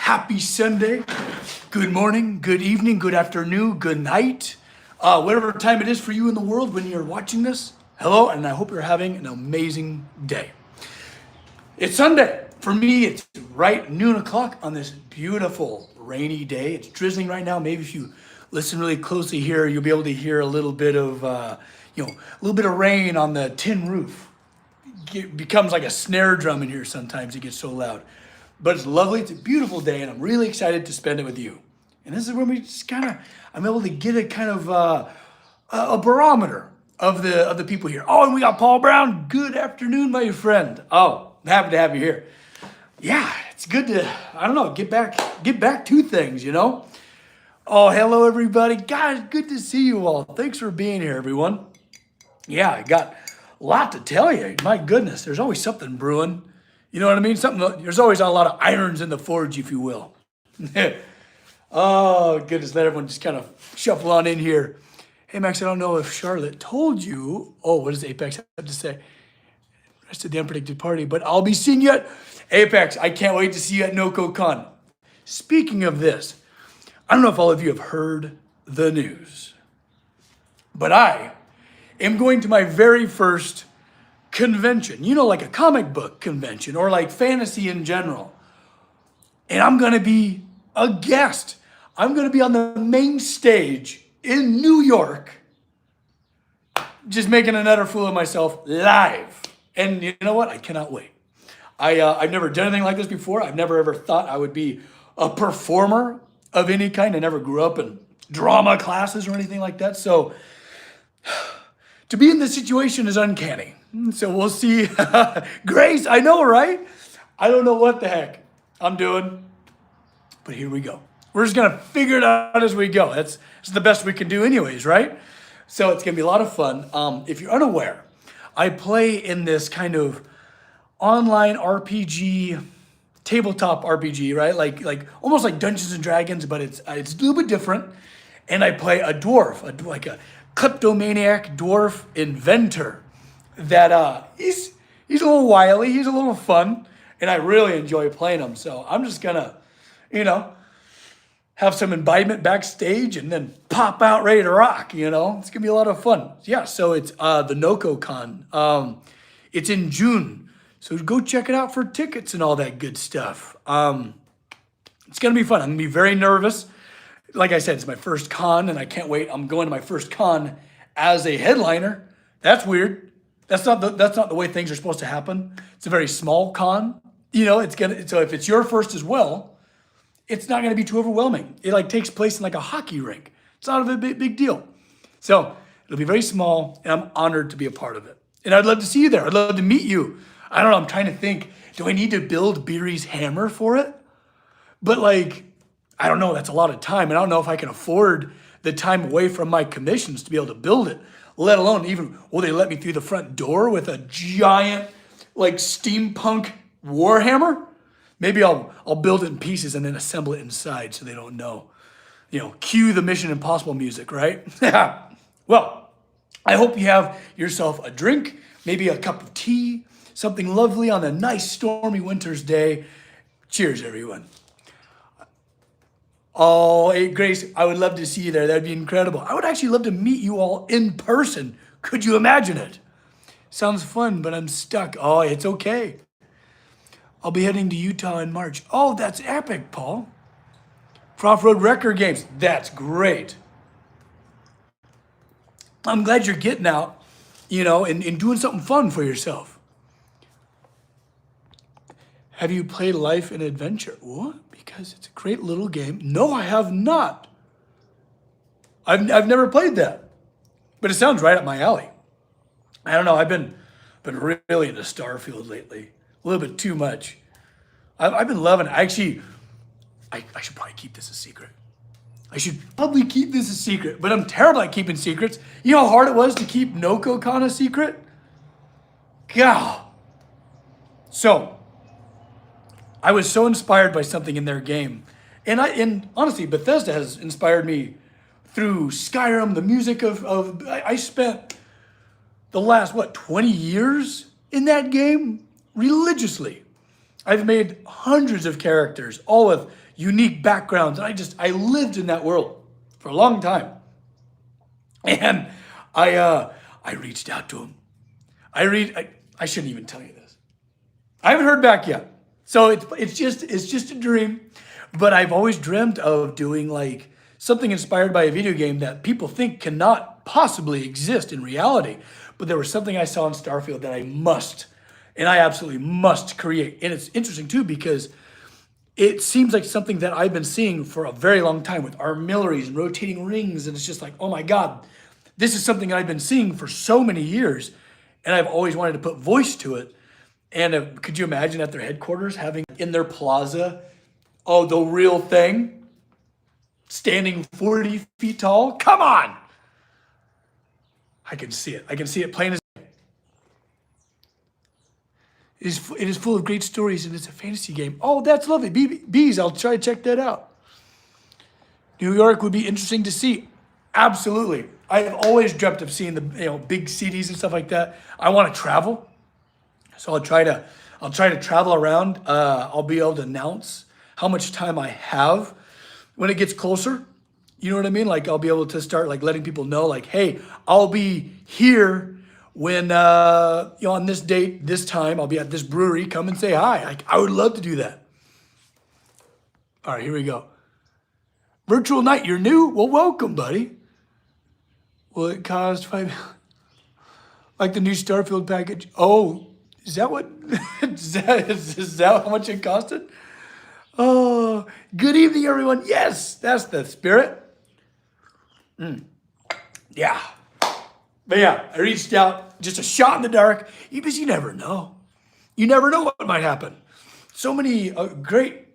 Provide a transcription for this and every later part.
Happy Sunday. Good morning, good evening, good afternoon, good night. Whatever time it is for you in the world when you're watching this, hello, and I hope you're having an amazing day. It's Sunday. For me, it's right noon o'clock on this beautiful rainy day. It's drizzling right now. Maybe if you listen really closely here, you'll be able to hear a little bit of, a little bit of rain on the tin roof. It becomes like a snare drum in here sometimes. It gets so loud. But it's lovely. It's a beautiful day, and I'm really excited to spend it with you. And this is when we just I'm able to get a kind of a barometer of the people here. Oh, and we got Paul Brown. Good afternoon, my friend. Oh, I'm happy to have you here. Yeah, it's good to, get back to things, Oh, hello, everybody. Guys, good to see you all. Thanks for being here, everyone. Yeah, I got a lot to tell you. My goodness, there's always something brewing. You know what I mean? There's always a lot of irons in the forge, if you will. Oh, goodness, let everyone just kind of shuffle on in here. Hey, Max, I don't know if Charlotte told you. Oh, what does Apex have to say? Rest of the unpredicted party, but I'll be seeing you at Apex. I can't wait to see you at NOCO CON. Speaking of this, I don't know if all of you have heard the news, but I am going to my very first convention, like a comic book convention or like fantasy in general. And I'm going to be a guest. I'm going to be on the main stage in New York, just making another fool of myself live. And you know what? I cannot wait. I've never done anything like this before. I've never ever thought I would be a performer of any kind. I never grew up in drama classes or anything like that. So to be in this situation is uncanny. So we'll see. Grace, I know, right? I don't know what the heck I'm doing, but here we go. We're just going to figure it out as we go. That's the best we can do anyways, right? So it's going to be a lot of fun. If you're unaware, I play in this kind of online RPG, tabletop RPG, right? Like almost like Dungeons and Dragons, but it's a little bit different. And I play a dwarf, like a kleptomaniac dwarf inventor that he's a little wily, he's a little fun, and I really enjoy playing him. So I'm just gonna, have some imbibement backstage and then pop out ready to rock, It's gonna be a lot of fun. Yeah, so it's the NOCO CON. It's in June. So go check it out for tickets and all that good stuff. It's gonna be fun. I'm gonna be very nervous. Like I said, it's my first con and I can't wait. I'm going to my first con as a headliner. That's weird. That's not the way things are supposed to happen. It's a very small con. So if it's your first as well, it's not gonna be too overwhelming. It takes place in like a hockey rink. It's not a big deal. So it'll be very small and I'm honored to be a part of it. And I'd love to see you there. I'd love to meet you. I don't know, I'm trying to think, do I need to build Beery's hammer for it? But I don't know, that's a lot of time. And I don't know if I can afford the time away from my commissions to be able to build it, let alone will they let me through the front door with a giant steampunk warhammer? Maybe I'll build it in pieces and then assemble it inside so they don't know. Cue the Mission Impossible music, right? Well, I hope you have yourself a drink, maybe a cup of tea, something lovely on a nice stormy winter's day. Cheers, everyone. Oh, hey, Grace, I would love to see you there. That'd be incredible. I would actually love to meet you all in person. Could you imagine it? Sounds fun, but I'm stuck. Oh, it's okay. I'll be heading to Utah in March. Oh, that's epic, Paul. Off-road record games. That's great. I'm glad you're getting out, and doing something fun for yourself. Have you played Life and Adventure? What? Because it's a great little game. No, I have not. I've never played that, but it sounds right up my alley. I don't know. I've been really into Starfield lately. A little bit too much. I've been loving it. Actually, I should probably keep this a secret. I should probably keep this a secret, but I'm terrible at keeping secrets. You know how hard it was to keep NOCO CON a secret? God. So, I was so inspired by something in their game. And honestly, Bethesda has inspired me through Skyrim, the music I spent the last, 20 years in that game religiously. I've made hundreds of characters, all with unique backgrounds. And I lived in that world for a long time. And I reached out to him. I shouldn't even tell you this. I haven't heard back yet. So it's just a dream. But I've always dreamt of doing like something inspired by a video game that people think cannot possibly exist in reality. But there was something I saw in Starfield that I absolutely must create. And it's interesting too, because it seems like something that I've been seeing for a very long time with armillaries and rotating rings. And it's just like, oh my God, this is something I've been seeing for so many years. And I've always wanted to put voice to it. And could you imagine at their headquarters having in their plaza, oh, the real thing, standing 40 feet tall? Come on. I can see it. I can see it plain as day. It is full of great stories, and it's a fantasy game. Oh, that's lovely. Bees, I'll try to check that out. New York would be interesting to see. Absolutely. I have always dreamt of seeing the big cities and stuff like that. I want to travel, so I'll try to travel around. I'll be able to announce how much time I have when it gets closer. You know what I mean? Like I'll be able to start like letting people know, like, hey, I'll be here when on this date, this time, I'll be at this brewery. Come and say hi. Like I would love to do that. All right, here we go. Virtual night, you're new? Well, welcome, buddy. Will it cost $5? Like the new Starfield package? Oh, is that what? is that how much it costed? Oh, good evening, everyone. Yes, that's the spirit. Yeah. But yeah, I reached out, just a shot in the dark, because you never know. You never know what might happen. So many great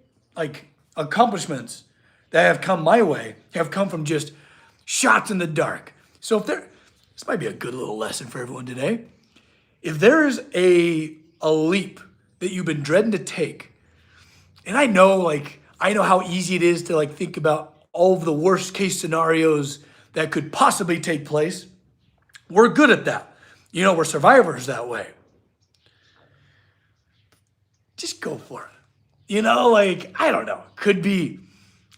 accomplishments that have come my way have come from just shots in the dark. So this might be a good little lesson for everyone today. If there's a leap that you've been dreading to take, and I know how easy it is to think about all of the worst case scenarios that could possibly take place. We're good at that. We're survivors that way. Just go for it. I don't know. Could be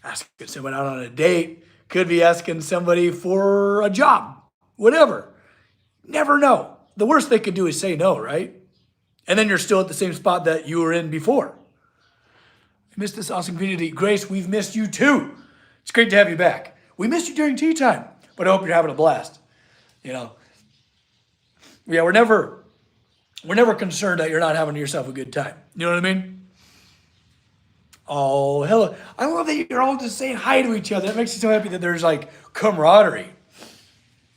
asking someone out on a date. Could be asking somebody for a job. Whatever. Never know. The worst they could do is say no, right? And then you're still at the same spot that you were in before. I missed this awesome community. Grace, we've missed you too. It's great to have you back. We missed you during tea time, but I hope you're having a blast. Yeah, we're never concerned that you're not having yourself a good time. You know what I mean? Oh, hello. I love that you're all just saying hi to each other. It makes me so happy that there's camaraderie.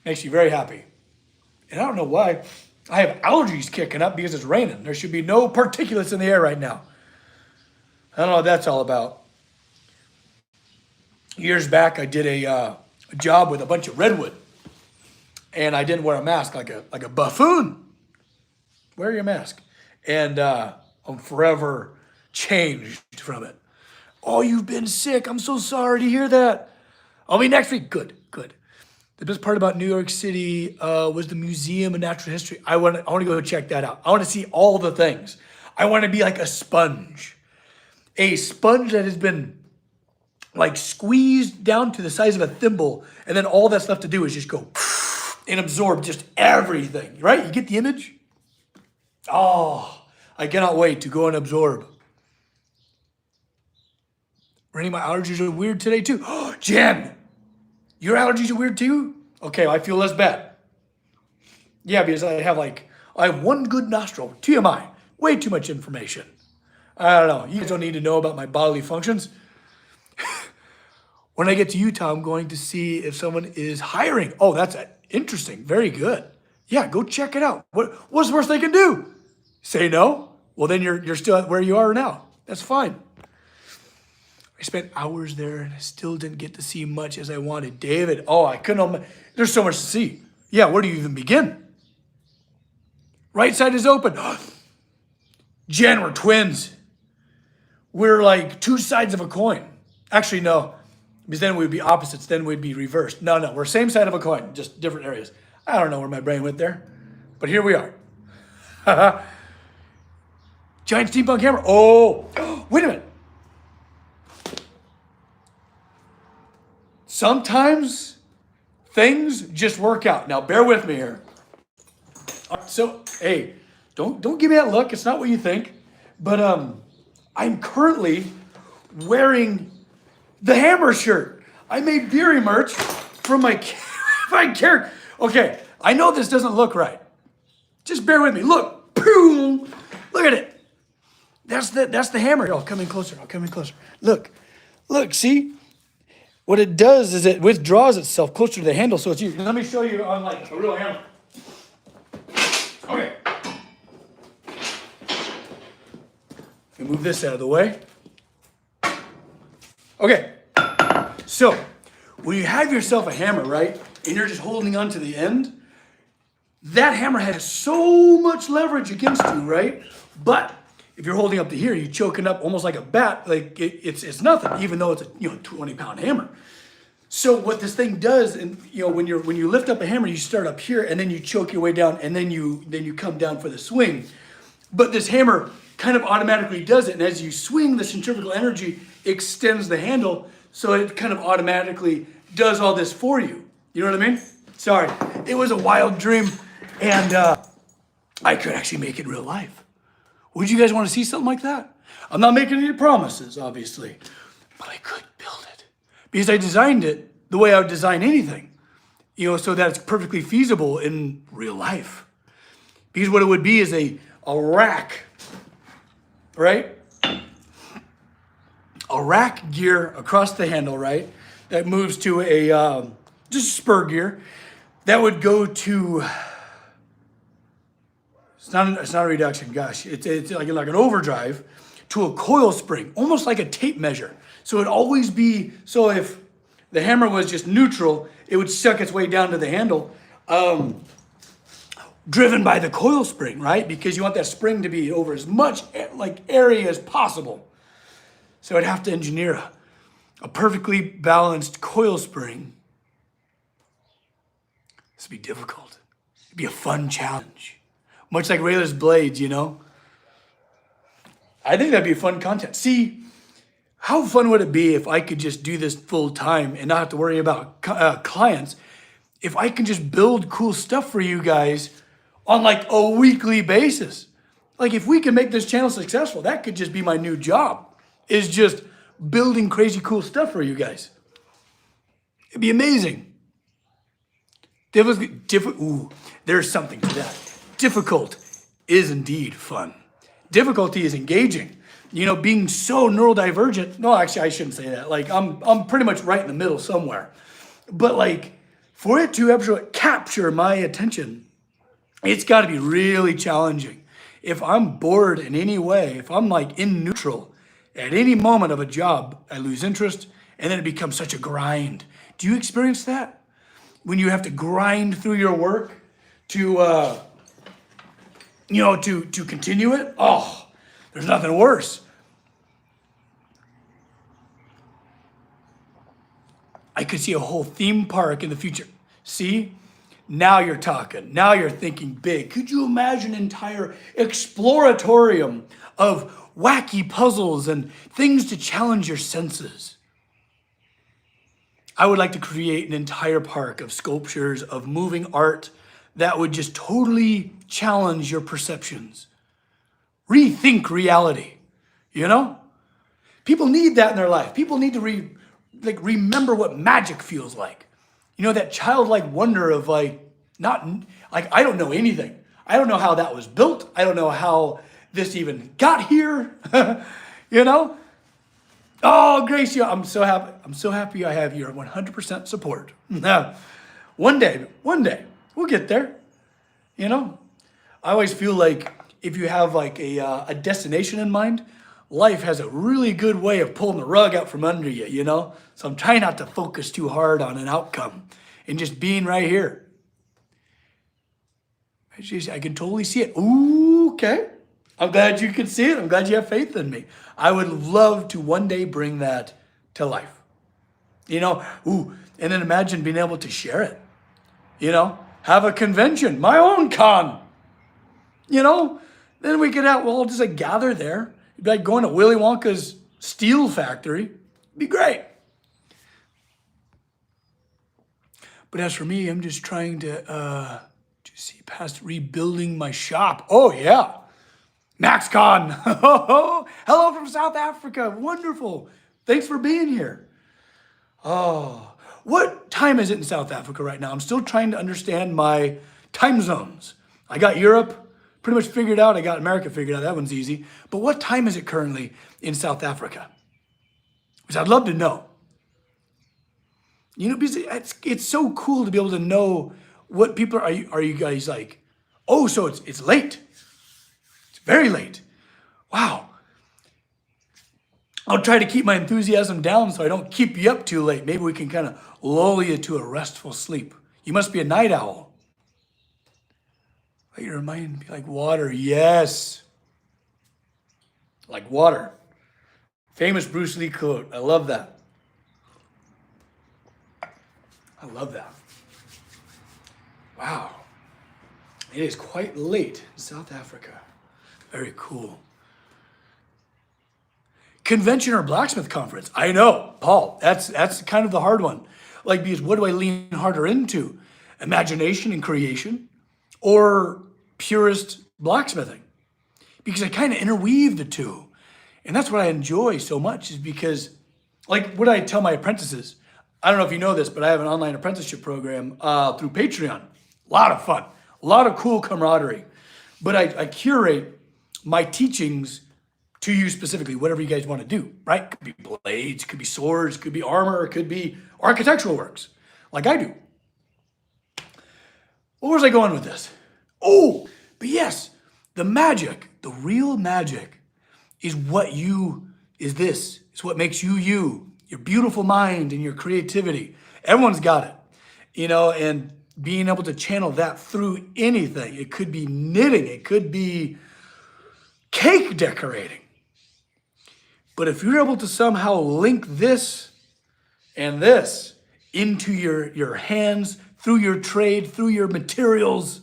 Makes you very happy. And I don't know why. I have allergies kicking up because it's raining. There should be no particulates in the air right now. I don't know what that's all about. Years back, I did a job with a bunch of redwood. And I didn't wear a mask like a buffoon. Wear your mask. And I'm forever changed from it. Oh, you've been sick. I'm so sorry to hear that. I'll be next week. Good. The best part about New York City was the Museum of Natural History. I want to go check that out. I want to see all the things. I want to be like a sponge. A sponge that has been squeezed down to the size of a thimble, and then all that's left to do is just go and absorb just everything, right? You get the image? Oh, I cannot wait to go and absorb. Randy, my allergies are weird today too. Oh, Jen, your allergies are weird too? Okay, I feel less bad. Yeah, because I have one good nostril. TMI, way too much information. I don't know. You guys don't need to know about my bodily functions. When I get to Utah, I'm going to see if someone is hiring. Oh, that's interesting. Very good. Yeah, go check it out. What's the worst they can do? Say no? Well, then you're still where you are now. That's fine. I spent hours there and I still didn't get to see much as I wanted. David, I couldn't. There's so much to see. Yeah, where do you even begin? Right side is open. Jen, we're twins. We're two sides of a coin. Actually, no. Because then we'd be opposites. Then we'd be reversed. No. We're same side of a coin, just different areas. I don't know where my brain went there. But here we are. Giant steampunk hammer. Oh, wait a minute. Sometimes things just work out. Now, bear with me here. All right, so, hey, don't give me that look. It's not what you think. But I'm currently wearing the hammer shirt. I made Beery merch from my character. Okay, I know this doesn't look right. Just bear with me. Look, boom. Look at it. That's the hammer. I'll come in closer. Look, see? What it does is it withdraws itself closer to the handle, so it's you. Let me show you on like a real hammer. Okay. Let me move this out of the way. Okay. So, when you have yourself a hammer, right, and you're just holding on to the end, that hammer has so much leverage against you, right? But if you're holding up to here, you're choking up almost like a bat, like it's nothing, even though it's a 20-pound hammer. So what this thing does, and when you lift up a hammer, you start up here, and then you choke your way down, and then you come down for the swing. But this hammer kind of automatically does it, and as you swing, the centrifugal energy extends the handle, so it kind of automatically does all this for you. You know what I mean? Sorry, it was a wild dream, and I could actually make it in real life. Would you guys want to see something like that? I'm not making any promises, obviously, but I could build it because I designed it the way I would design anything, so that it's perfectly feasible in real life. Because what it would be is a rack, right? A rack gear across the handle, right? That moves to a just spur gear that would go to. It's not a reduction, gosh. It's like an overdrive to a coil spring, almost like a tape measure. So it'd always be, so if the hammer was just neutral, it would suck its way down to the handle, driven by the coil spring, right? Because you want that spring to be over as much like area as possible. So I'd have to engineer a perfectly balanced coil spring. This would be difficult. It'd be a fun challenge. Much like Rayla's blades, I think that'd be a fun content. See, how fun would it be if I could just do this full time and not have to worry about clients? If I can just build cool stuff for you guys on like a weekly basis. Like if we can make this channel successful, that could just be my new job, is just building crazy cool stuff for you guys. It'd be amazing. There's something to that. Difficult is indeed fun. Difficulty is engaging. Being so neurodivergent. No, actually, I shouldn't say that. Like, I'm pretty much right in the middle somewhere. But like, for it to actually capture my attention, it's got to be really challenging. If I'm bored in any way, if I'm like in neutral, at any moment of a job, I lose interest, and then it becomes such a grind. Do you experience that? When you have to grind through your work to continue it? Oh, there's nothing worse. I could see a whole theme park in the future. See? Now you're talking. Now you're thinking big. Could you imagine an entire exploratorium of wacky puzzles and things to challenge your senses? I would like to create an entire park of sculptures, of moving art that would just totally challenge your perceptions. Rethink reality, People need that in their life. People need to remember what magic feels like. That childlike wonder of I don't know anything. I don't know how that was built. I don't know how this even got here. Oh, Gracie, I'm so happy. I'm so happy I have your 100% support. One day, we'll get there. I always feel like if you have like a destination in mind, life has a really good way of pulling the rug out from under you, So I'm trying not to focus too hard on an outcome and just being right here. I can totally see it. Ooh, okay. I'm glad you can see it. I'm glad you have faith in me. I would love to one day bring that to life. And then imagine being able to share it. Have a convention, my own con. Then we could have, we'll all just like gather there. It'd be like going to Willy Wonka's steel factory. It'd be great. But as for me, I'm just trying to just see past rebuilding my shop. Oh yeah. NOCO CON. Hello from South Africa. Wonderful. Thanks for being here. Oh, what time is it in South Africa right now? I'm still trying to understand my time zones. I got Europe pretty much figured out. I got America figured out. That one's easy. But what time is it currently in South Africa? Because I'd love to know. You know, because it's so cool to be able to know what people are you guys like, oh, so it's late. It's very late. Wow. I'll try to keep my enthusiasm down so I don't keep you up too late. Maybe we can kind of lull you to a restful sleep. You must be a night owl. Let your mind be like water. Yes. Like water. Famous Bruce Lee quote. I love that. I love that. Wow. It is quite late in South Africa. Very cool. Convention or blacksmith conference? I know, Paul, that's kind of the hard one. Like, because what do I lean harder into? Imagination and creation or purist blacksmithing? Because I kind of interweave the two. And that's what I enjoy so much is because, like what I tell my apprentices, I don't know if you know this, but I have an online apprenticeship program through Patreon. A lot of fun, a lot of cool camaraderie. But I curate my teachings to you specifically, whatever you guys want to do, right? Could be blades, could be swords, could be armor, could be architectural works, like I do. Where was I going with this? Oh, but yes, the magic, the real magic is it's what makes you, your beautiful mind and your creativity. Everyone's got it, you know, and being able to channel that through anything. It could be knitting, it could be cake decorating. But if you're able to somehow link this and this into your hands, through your trade, through your materials,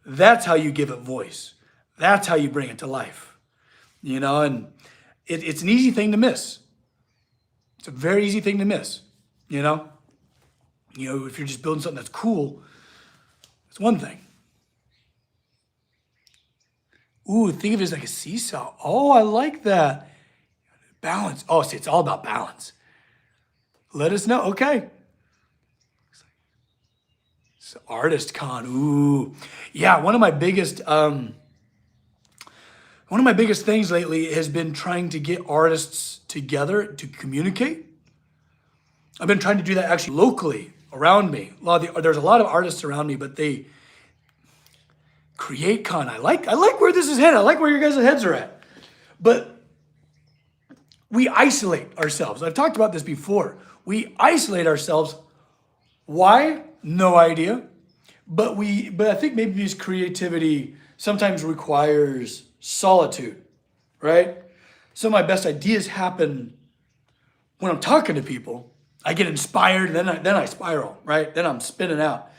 that's how you give it voice. That's how you bring it to life. You know, and it's an easy thing to miss. It's a very easy thing to miss, you know? You know, if you're just building something that's cool, it's one thing. Ooh, think of it as like a seesaw. Oh, I like that. Balance. Oh, see, it's all about balance. Let us know. Okay. So Artist Con. Ooh. Yeah, one of my biggest things lately has been trying to get artists together to communicate. I've been trying to do that actually locally around me. There's a lot of artists around me, but they create con. I like where this is headed. I like where your guys' heads are at. But we isolate ourselves. I've talked about this before. We isolate ourselves. Why? No idea. But I think maybe this creativity sometimes requires solitude, right? Some of my best ideas happen when I'm talking to people. I get inspired, and then I spiral, right? Then I'm spinning out.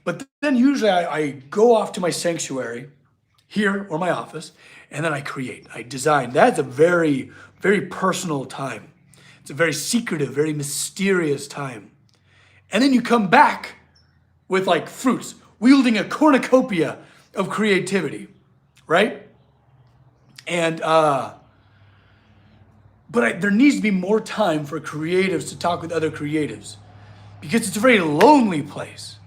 But then usually I go off to my sanctuary here or my office, and then I create, I design. That's a very, very personal time. It's a very secretive, very mysterious time. And then you come back with like fruits, wielding a cornucopia of creativity, right? And, there needs to be more time for creatives to talk with other creatives because it's a very lonely place.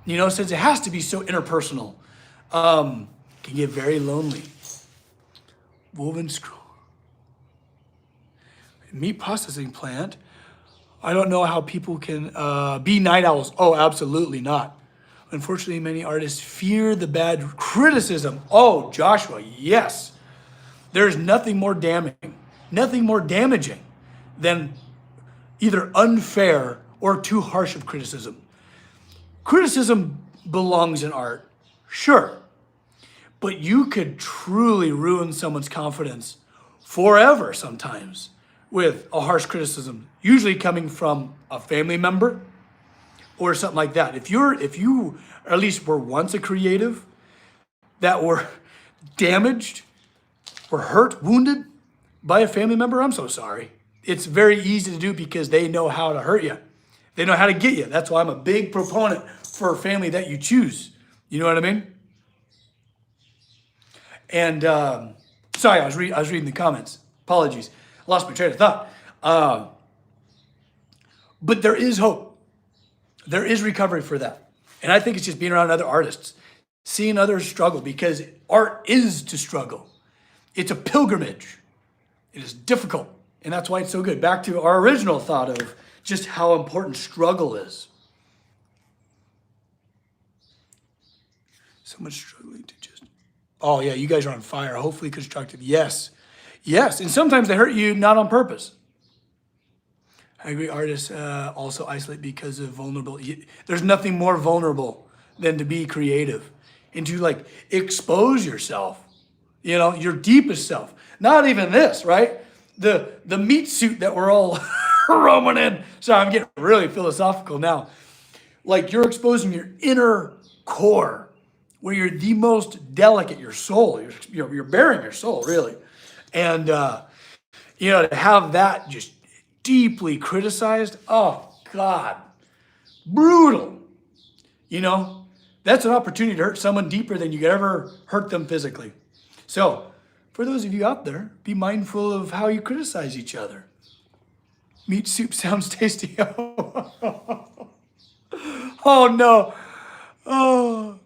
You know, since it has to be so interpersonal, it can get very lonely. Woven scroll. Meat processing plant. I don't know how people can be night owls. Oh, absolutely not. Unfortunately, many artists fear the bad criticism. Oh, Joshua, yes. There's nothing more damaging than either unfair or too harsh of criticism. Criticism belongs in art, sure, but you could truly ruin someone's confidence forever sometimes with a harsh criticism, usually coming from a family member or something like that. If you at least were once a creative, that damaged or hurt, wounded by a family member, I'm so sorry. It's very easy to do because they know how to hurt you. They know how to get you. That's why I'm a big proponent for a family that you choose. You know what I mean? And sorry, I was reading the comments. Apologies. I lost my train of thought. But there is hope. There is recovery for that. And I think it's just being around other artists, seeing others struggle, because art is to struggle. It's a pilgrimage. It is difficult. And that's why it's so good. Back to our original thought of just how important struggle is. So much struggling to just, oh yeah, you guys are on fire. Hopefully constructive. Yes. Yes. And sometimes they hurt you not on purpose. I agree. Artists also isolate because of vulnerable. There's nothing more vulnerable than to be creative and to like expose yourself, you know, your deepest self. Not even this, right? The meat suit that we're all roaming in. Sorry, I'm getting really philosophical now. Like you're exposing your inner core, where you're the most delicate, your soul. You're bearing your soul, really. And, you know, to have that just deeply criticized, oh, God, brutal. You know, that's an opportunity to hurt someone deeper than you could ever hurt them physically. So, for those of you out there, be mindful of how you criticize each other. Meat soup sounds tasty. Oh, no. Oh.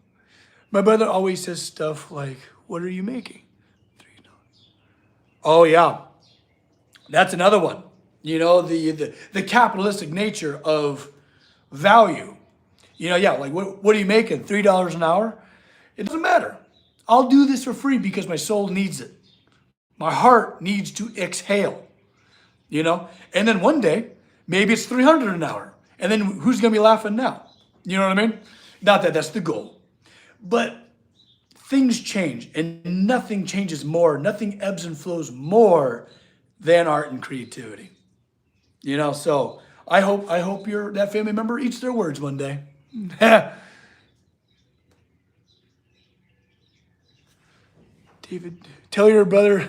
My brother always says stuff like, what are you making? $3. Oh, yeah. That's another one. You know, the capitalistic nature of value. You know, yeah, like what are you making? $3 an hour? It doesn't matter. I'll do this for free because my soul needs it. My heart needs to exhale. You know? And then one day, maybe it's $300 an hour. And then who's going to be laughing now? You know what I mean? Not that that's the goal. But things change, and nothing changes more, nothing ebbs and flows more than art and creativity. You know, so I hope that family member eats their words one day. David, tell your brother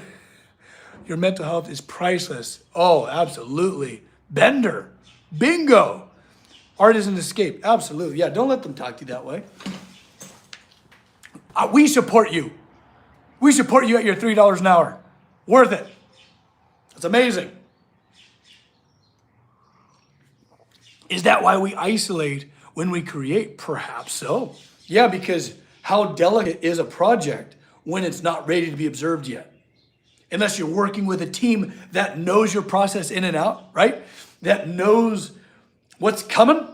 your mental health is priceless. Oh, absolutely. Bender. Bingo. Art is an escape. Absolutely. Yeah, don't let them talk to you that way. We support you. We support you at your $3 an hour. Worth it. It's amazing. Is that why we isolate when we create? Perhaps so. Yeah, because how delicate is a project when it's not ready to be observed yet? Unless you're working with a team that knows your process in and out, right? That knows what's coming.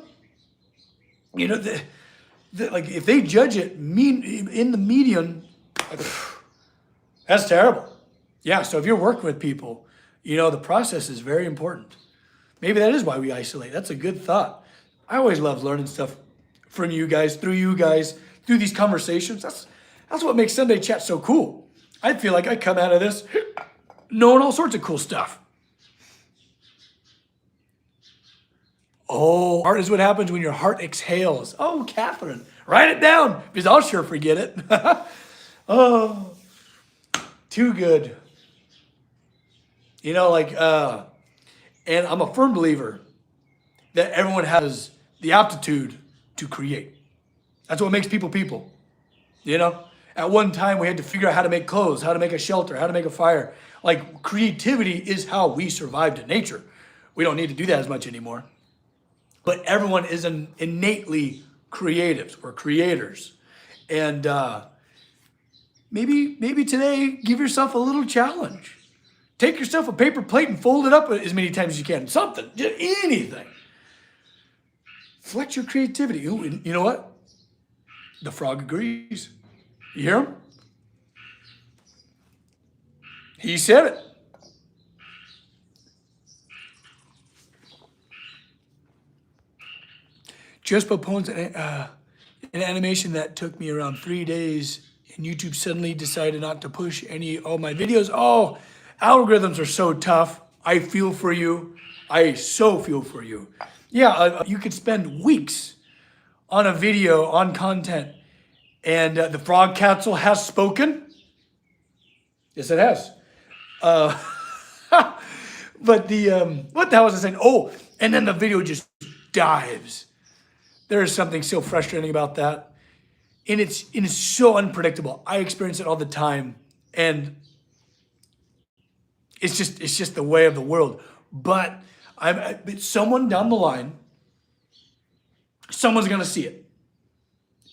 You know, like if they judge it in the median, that's terrible. Yeah, so if you're working with people, you know, the process is very important. Maybe that is why we isolate. That's a good thought. I always love learning stuff from you guys, through these conversations. That's what makes Sunday Chat so cool. I feel like I come out of this knowing all sorts of cool stuff. Oh, art is what happens when your heart exhales. Oh, Catherine, write it down because I'll sure forget it. Oh, too good. You know, like, and I'm a firm believer that everyone has the aptitude to create. That's what makes people people. You know, at one time we had to figure out how to make clothes, how to make a shelter, how to make a fire. Like creativity is how we survived in nature. We don't need to do that as much anymore. But everyone is innately creatives or creators. And maybe today, give yourself a little challenge. Take yourself a paper plate and fold it up as many times as you can. Something, just anything. Flex your creativity. Ooh, and you know what? The frog agrees. You hear him? He said it. Just proposed an animation that took me around 3 days, and YouTube suddenly decided not to push any of my videos. Oh, algorithms are so tough. I feel for you. I so feel for you. Yeah, you could spend weeks on a video, on content, and the frog council has spoken. Yes, it has. Uh, but what the hell was I saying? Oh, and then the video just dives. There is something so frustrating about that. And it's so unpredictable. I experience it all the time. And it's just the way of the world. But but someone down the line, someone's gonna see it.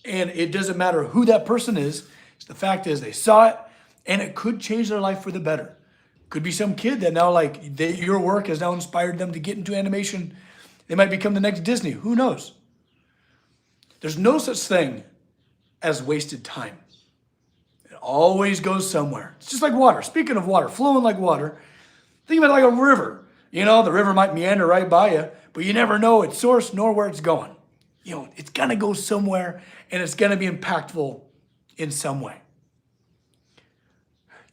And it doesn't matter who that person is. The fact is they saw it and it could change their life for the better. Could be some kid that now your work has now inspired them to get into animation. They might become the next Disney. Who knows? There's no such thing as wasted time. It always goes somewhere. It's just like water. Speaking of water, flowing like water, think of it like a river. You know, the river might meander right by you, but you never know its source nor where it's going. You know, it's gonna go somewhere and it's gonna be impactful in some way.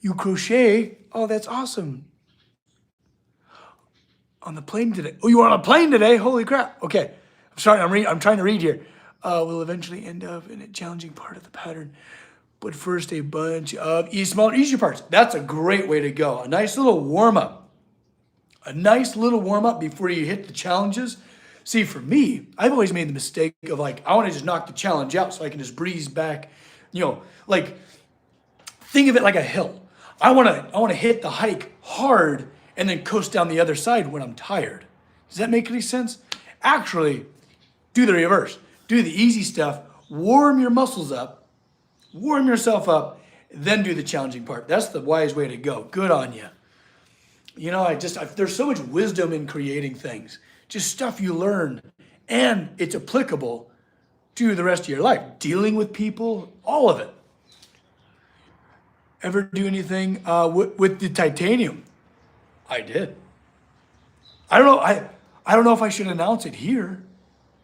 You crochet, oh, that's awesome. On the plane today. Oh, you were on a plane today? Holy crap. Okay, I'm sorry, I'm trying to read here. We'll eventually end up in a challenging part of the pattern, but first a bunch of smaller, easier parts. That's a great way to go. A nice little warm up. A nice little warm up before you hit the challenges. See, for me, I've always made the mistake of I want to just knock the challenge out so I can just breeze back. You know, think of it like a hill. I want to hit the hike hard and then coast down the other side when I'm tired. Does that make any sense? Actually, do the reverse. Do the easy stuff, warm your muscles up, warm yourself up, then do the challenging part. That's the wise way to go. Good on you. You know, there's so much wisdom in creating things, just stuff you learn, and it's applicable to the rest of your life. Dealing with people, all of it. Ever do anything with the titanium? I did. I don't know. I don't know if I should announce it here.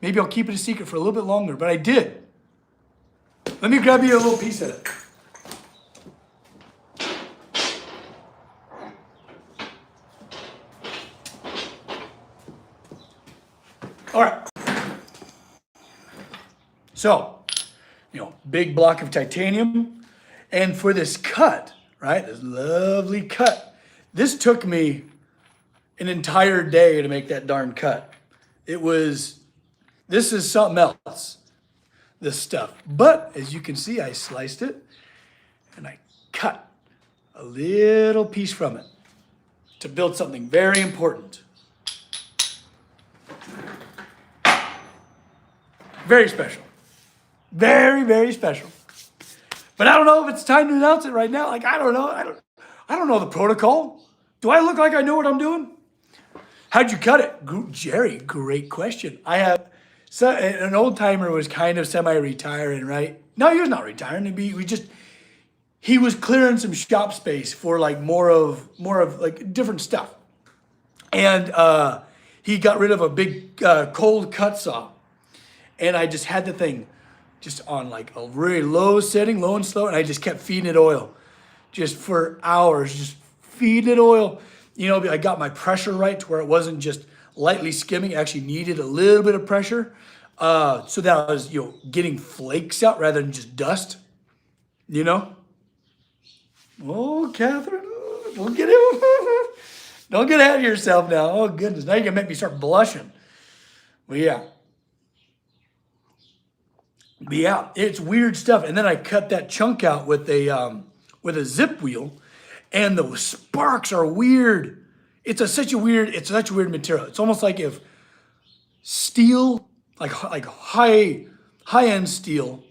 Maybe I'll keep it a secret for a little bit longer, but I did. Let me grab you a little piece of it. All right. So, big block of titanium. And for this cut, right, this lovely cut, this took me an entire day to make that darn cut. This is something else, this stuff. But as you can see, I sliced it and I cut a little piece from it to build something very important. Very special. Very, very special. But I don't know if it's time to announce it right now. I don't know. I don't know the protocol. Do I look like I know what I'm doing? How'd you cut it? Jerry, great question. I have an old timer was kind of semi-retiring, right? No, he was not retiring. He was clearing some shop space for more of different stuff. And he got rid of a big cold cut saw. And I just had the thing just on a really low setting, low and slow, and I just kept feeding it oil just for hours, just feeding it oil. I got my pressure right to where it wasn't just lightly skimming. It actually needed a little bit of pressure so that I was, getting flakes out rather than just dust, Oh, Catherine, don't get it. Don't get ahead of yourself now. Oh, goodness. Now you're going to make me start blushing. Well, yeah. But yeah, it's weird stuff. And then I cut that chunk out with a zip wheel, and the sparks are weird. It's such a weird material. It's almost like if steel, like high-end steel.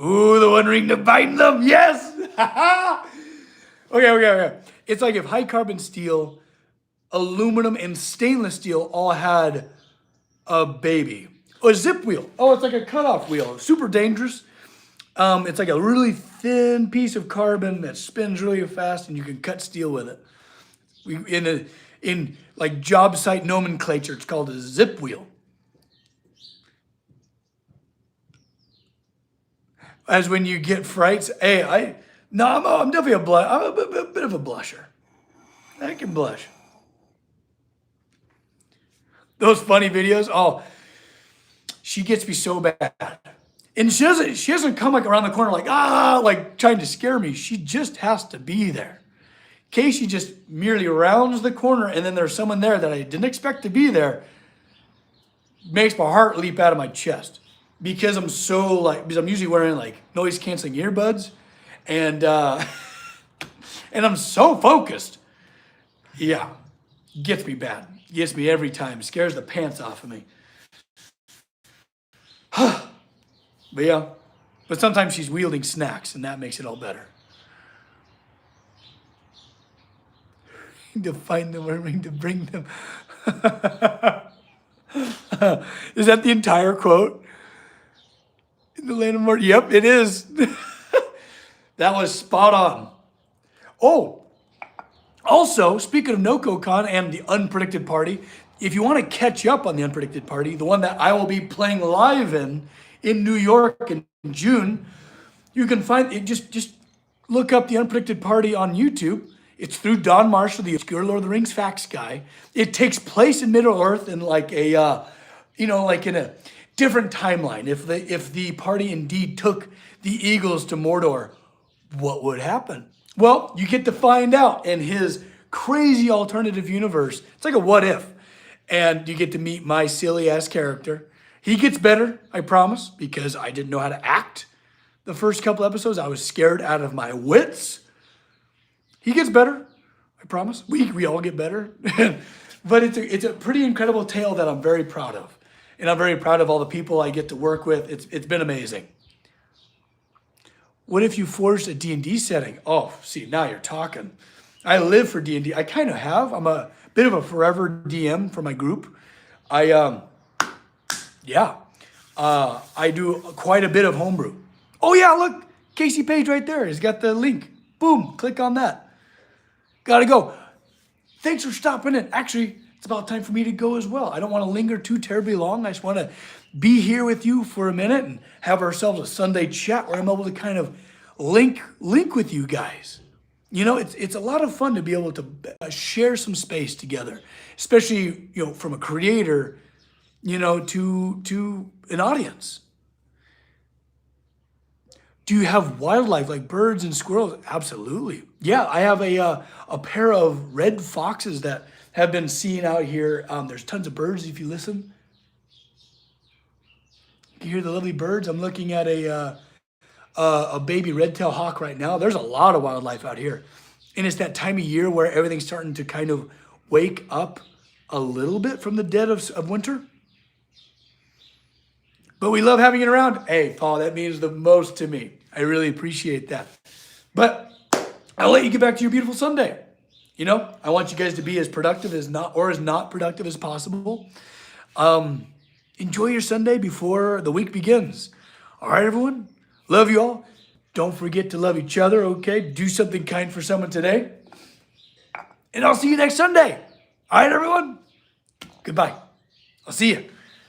Ooh, the One Ring to bind them. Yes. Okay. It's like if high carbon steel, aluminum, and stainless steel all had a baby. A zip wheel. Oh, it's like a cutoff wheel. Super dangerous. It's like a really thin piece of carbon that spins really fast, and you can cut steel with it. In job site nomenclature, it's called a zip wheel. As when you get frights. Hey, I'm definitely I'm a bit of a blusher. I can blush. Those funny videos. Oh. She gets me so bad. And she doesn't come like around the corner like trying to scare me. She just has to be there. Casey just merely rounds the corner and then there's someone there that I didn't expect to be there. Makes my heart leap out of my chest because because I'm usually wearing like noise canceling earbuds and and I'm so focused. Yeah, gets me bad. Gets me every time. Scares the pants off of me. But yeah, but sometimes she's wielding snacks and that makes it all better. To find them or to bring them. Is that the entire quote? In the land of Mort? Yep, it is. That was spot on. Oh, also, speaking of NOCO CON and the Unpredicted Party, if you want to catch up on the Unpredicted Party, the one that I will be playing live in New York in June, you can find it. Just look up the Unpredicted Party on YouTube. It's through Don Marshall, the obscure Lord of the Rings facts guy. It takes place in Middle Earth in like a, like in a different timeline. If the party indeed took the Eagles to Mordor, what would happen? Well, you get to find out in his crazy alternative universe. It's like a what if. And you get to meet my silly ass character. He gets better, I promise, because I didn't know how to act the first couple episodes. I was scared out of my wits. He gets better, I promise. We all get better. But it's a pretty incredible tale that I'm very proud of. And I'm very proud of all the people I get to work with. It's been amazing. What if you forged a D&D setting? Oh, see, now you're talking. I live for D&D. I kind of have. I'm a bit of a forever DM for my group. I do quite a bit of homebrew. Oh yeah, look, Casey Page right there. He's got the link. Boom, click on that. Gotta go. Thanks for stopping in. Actually, it's about time for me to go as well. I don't want to linger too terribly long. I just want to be here with you for a minute and have ourselves a Sunday chat where I'm able to kind of link with you guys. You know, it's a lot of fun to be able to share some space together, especially, from a creator, to an audience. Do you have wildlife like birds and squirrels? Absolutely. Yeah, I have a pair of red foxes that have been seen out here. There's tons of birds if you listen. You can hear the lovely birds. I'm looking at a baby red-tailed hawk right now. There's a lot of wildlife out here. And it's that time of year where everything's starting to kind of wake up a little bit from the dead of winter. But we love having it around. Hey, Paul, that means the most to me. I really appreciate that. But I'll let you get back to your beautiful Sunday. I want you guys to be as productive as not productive as possible. Enjoy your Sunday before the week begins. All right, everyone? Love you all. Don't forget to love each other, okay? Do something kind for someone today. And I'll see you next Sunday. All right, everyone? Goodbye. I'll see you.